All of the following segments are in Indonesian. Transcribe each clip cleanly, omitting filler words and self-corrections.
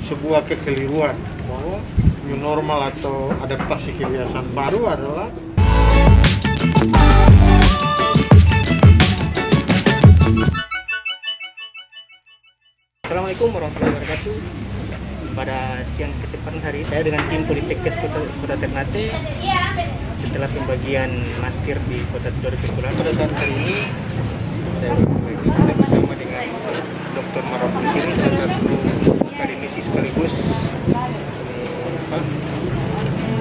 sebuah kekeliruan bahwa new normal atau adaptasi kebiasaan baru adalah Assalamualaikum warahmatullahi wabarakatuh. Pada siang kesempatan hari ini saya dengan tim Politekes Kota Ternate setelah pembagian masker di Kota Tidore Kepulauan. Pada saat hari ini saya bersama dengan Dr. Maraful Siri, salah satu akademisi sekaligus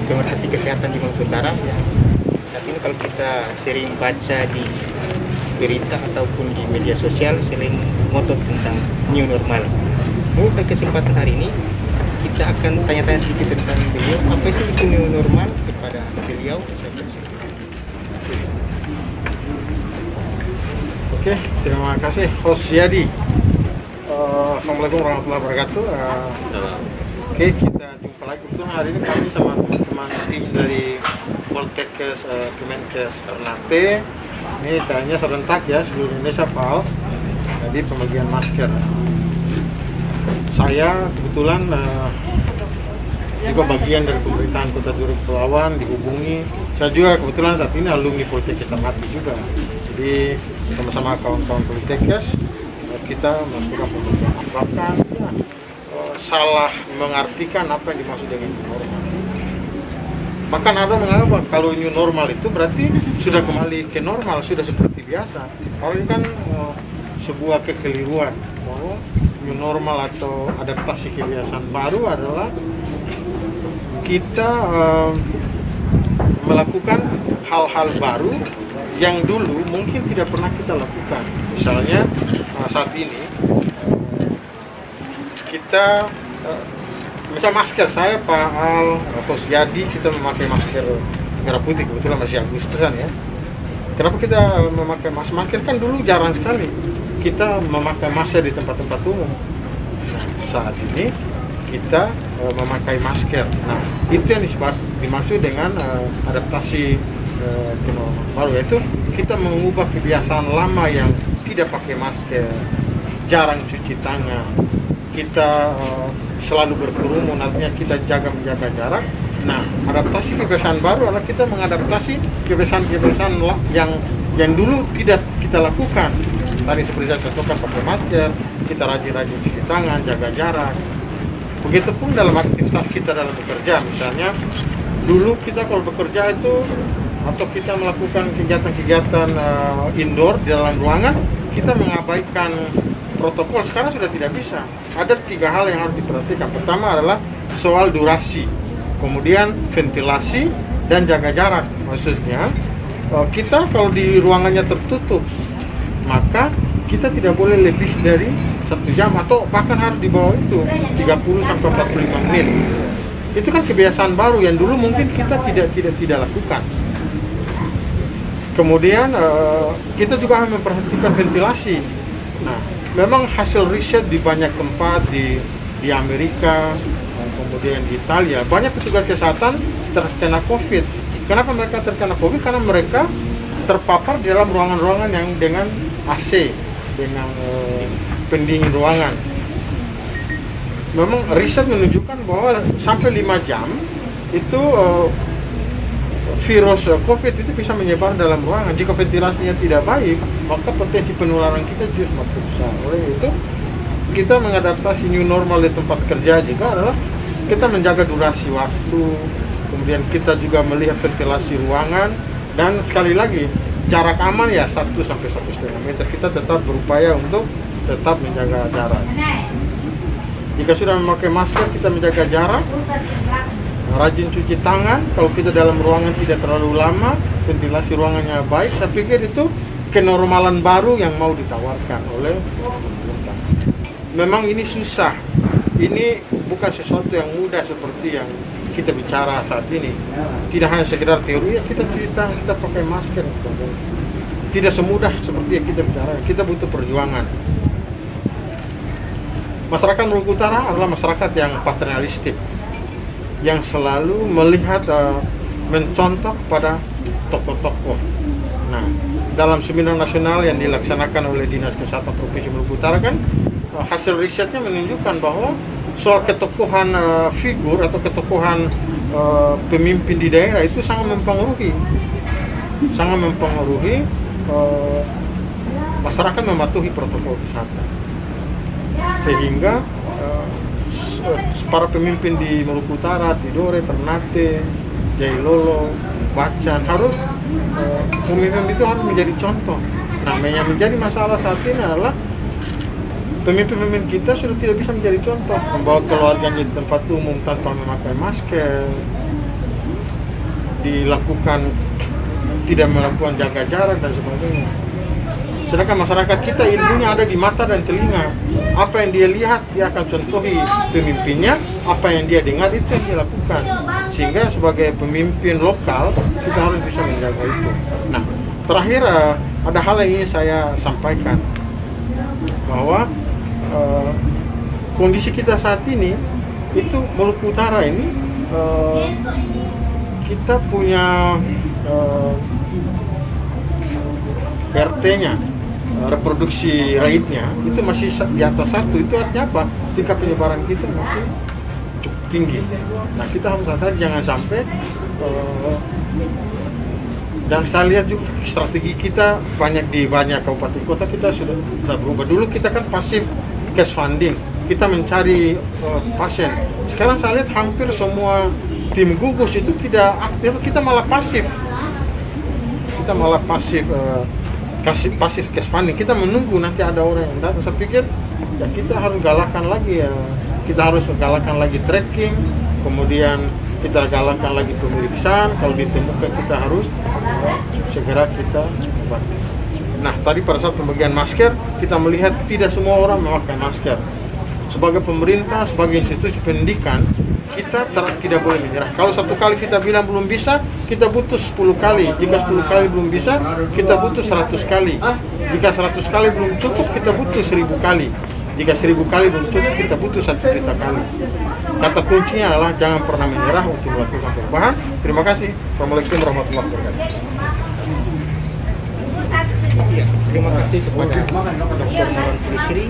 pemerhati kesehatan di Maluku Utara. Ya. Saat ini kalau kita sering baca di berita ataupun di media sosial selain ngotot tentang new normal. Pada kesempatan hari ini kita akan tanya-tanya sedikit tentang beliau, apa sih itu new normal kepada beliau. Oke, terima kasih host Yadi. Assalamualaikum warahmatullahi wabarakatuh. Oke, kita jumpa lagi. Kebetulan hari ini kami sama teman-teman tim dari Politekes Kemenkes Ternate. Ini tanya serentak ya seluruh Indonesia, Pak. Jadi pembagian masker. Saya kebetulan juga bagian dari pemerintahan Kota Tidore Kepulauan, dihubungi. Saya juga kebetulan saat ini alumni Politekes Ternate juga. Jadi sama-sama kawan-kawan Politekes kita melakukan pembagian. Bahkan ya, salah mengartikan apa yang dimaksud dengan new normal. Bahkan ada menganggap kalau new normal itu berarti sudah kembali ke normal, sudah seperti biasa. Kalau ini kan sebuah kekeliruan bahwa new normal atau adaptasi kebiasaan baru adalah kita melakukan hal-hal baru yang dulu mungkin tidak pernah kita lakukan. Misalnya saat ini kita misal masker, saya Pak Al, Coach Yadi, kita memakai masker merah putih, kebetulan masih Agustusan ya. Kenapa kita memakai masker? Kan dulu jarang sekali kita memakai masker di tempat-tempat umum. Nah, saat ini kita memakai masker. Nah, itu yang dimaksud dengan adaptasi ke normal baru, yaitu kita mengubah kebiasaan lama yang tidak pakai masker, jarang cuci tangan, kita selalu berkerumun, artinya kita menjaga jarak. Nah, adaptasi kebiasaan baru adalah kita mengadaptasi kebiasaan yang dulu tidak kita lakukan. Tadi seperti saya contohkan, pakai masker, kita rajin-rajin cuci tangan, jaga jarak. Begitupun dalam aktivitas kita dalam bekerja, misalnya dulu kita kalau bekerja itu atau kita melakukan kegiatan-kegiatan indoor di dalam ruangan, kita mengabaikan protokol. Sekarang sudah tidak bisa. Ada 3 hal yang harus diperhatikan. Pertama adalah soal durasi, kemudian ventilasi dan jaga jarak. Maksudnya kita kalau di ruangannya tertutup, maka kita tidak boleh lebih dari 1 jam atau bahkan harus di bawah itu 30 sampai 45 menit. Itu kan kebiasaan baru yang dulu mungkin kita tidak lakukan. Kemudian kita juga harus memperhatikan ventilasi. Nah, memang hasil riset di banyak tempat di Amerika, kemudian di Italia, banyak petugas kesehatan terkena COVID. Kenapa mereka terkena COVID? Karena mereka terpapar di dalam ruangan-ruangan yang dengan AC, dengan pendingin ruangan. Memang riset menunjukkan bahwa sampai 5 jam itu virus COVID itu bisa menyebar dalam ruangan. Jika ventilasinya tidak baik, maka potensi penularan kita justru semakin besar. Oleh itu, kita mengadaptasi new normal di tempat kerja juga adalah kita menjaga durasi waktu, kemudian kita juga melihat ventilasi ruangan, dan sekali lagi jarak aman ya 1 sampai 1,5 meter. Kita tetap berupaya untuk tetap menjaga jarak. Jika sudah memakai masker, kita menjaga jarak. Rajin cuci tangan, kalau kita dalam ruangan tidak terlalu lama, ventilasi ruangannya baik. Saya pikir itu kenormalan baru yang mau ditawarkan oleh pemerintah. Memang ini susah, ini bukan sesuatu yang mudah seperti yang kita bicara saat ini. Tidak hanya sekedar teori, ya kita cuci tangan, kita pakai masker. Tidak semudah seperti yang kita bicara, kita butuh perjuangan. Masyarakat Maluku Utara adalah masyarakat yang paternalistik, yang selalu melihat mencontoh pada tokoh-tokoh. Nah, dalam seminar nasional yang dilaksanakan oleh Dinas Kesehatan Provinsi Maluku Utara kan hasil risetnya menunjukkan bahwa soal ketokohan figur atau ketokohan pemimpin di daerah itu sangat mempengaruhi masyarakat mematuhi protokol kesehatan, sehingga para pemimpin di Maluku Utara, Tidore, Ternate, Jailolo, Bacan harus pemimpin itu harus menjadi contoh. Nah, yang menjadi masalah saat ini adalah pemimpin kita sudah tidak bisa menjadi contoh, membawa keluarganya di tempat umum tanpa memakai masker, tidak melakukan jaga jarak dan sebagainya. Sedangkan masyarakat kita ilmunya ada di mata dan telinga. Apa yang dia lihat, dia akan contohi pemimpinnya. Apa yang dia dengar, itu yang dia lakukan. Sehingga sebagai pemimpin lokal, kita harus bisa menjaga itu. Nah, terakhir ada hal yang ingin saya sampaikan. Bahwa kondisi kita saat ini, itu Maluku Utara ini, kita punya RT-nya, reproduksi rate-nya itu masih di atas 1. Itu artinya apa? Tingkat penyebaran kita masih cukup tinggi. Nah, kita harus sadar jangan sampai dan saya lihat juga strategi kita di banyak kabupaten kota kita sudah berubah. Dulu kita kan pasif cash funding, kita mencari pasien. Sekarang saya lihat hampir semua tim gugus itu tidak aktif, kita malah pasif. Kasih pasif cash funding. Kita menunggu nanti ada orang yang datang. Saya pikir ya kita harus galakkan lagi tracking, kemudian kita galakkan lagi pemeriksaan. Kalau ditemukan kita harus segera kita obati. Nah, tadi pada saat pembagian masker kita melihat tidak semua orang memakai masker. Sebagai pemerintah, sebagai institusi pendidikan, kita tidak boleh menyerah. Kalau satu kali kita bilang belum bisa, kita butuh 10 kali. Jika 10 kali belum bisa, kita butuh 100 kali. Jika 100 kali belum cukup, kita butuh 1000 kali. Jika 1000 kali belum cukup, kita butuh 1 juta kali. Kata kuncinya adalah jangan pernah menyerah untuk melakukan perubahan. Terima kasih. Assalamualaikum warahmatullahi wabarakatuh. Ya, terima kasih kepada Dr. Marwan Pulisri.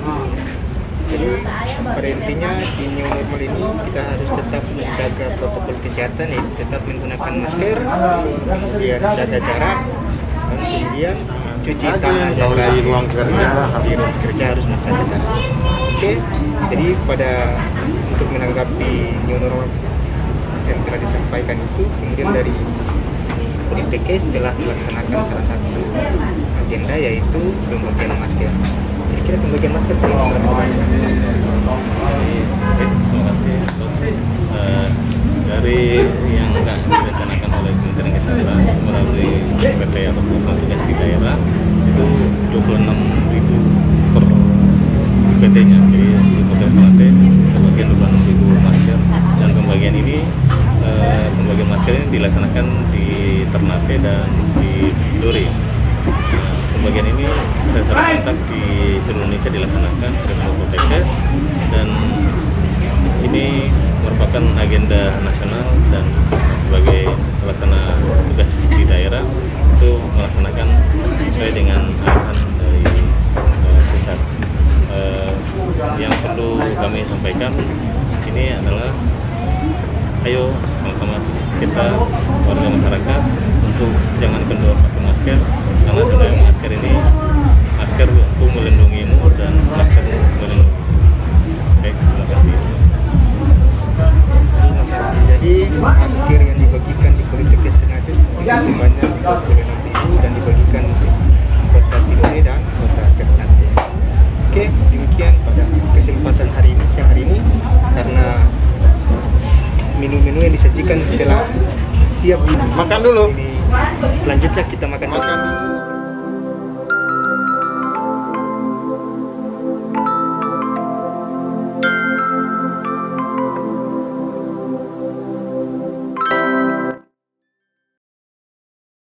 Jadi pada intinya di new normal ini kita harus tetap menjaga protokol kesehatan, ya, tetap menggunakan masker, kemudian jaga jarak, dan kemudian cuci tangan di ruang kerja harus menjaga jarak. Oke, jadi untuk menanggapi new normal yang telah disampaikan itu, kemudian dari PDPK telah melaksanakan salah satu agenda yaitu pembagian masker. Kira pembagian masker Terima kasih. Dari yang direncanakan oleh Kementerian Kesehatan melalui PT atau tugas di daerah itu 26.000 per PT-nya. Jadi untuk Ternate pembagian 26.000 masker, dan pembagian masker ini dilaksanakan di Ternate dan di Duri. Pembagian ini secara serentak di seluruh Indonesia dilaksanakan oleh Pemprov DKI, dan ini merupakan agenda nasional, dan sebagai pelaksana tugas di daerah itu melaksanakan sesuai dengan arahan dari pusat. Yang perlu kami sampaikan ini adalah ayo sama-sama kita warga masyarakat untuk jangan kendor pakai masker, karena dengan masker ini masker untuk melindungimu dan masker melindungi. Oke, terima kasih. Jadi masker yang dibagikan di Politeknik Ternate sebanyak 26.000 dan dibagikan untuk kota Tidore dan kota Ternate. Oke, demikian pada kesempatan siang hari ini, karena menu-menu yang disajikan telah siap. Makan dulu. Selanjutnya kita makan dulu.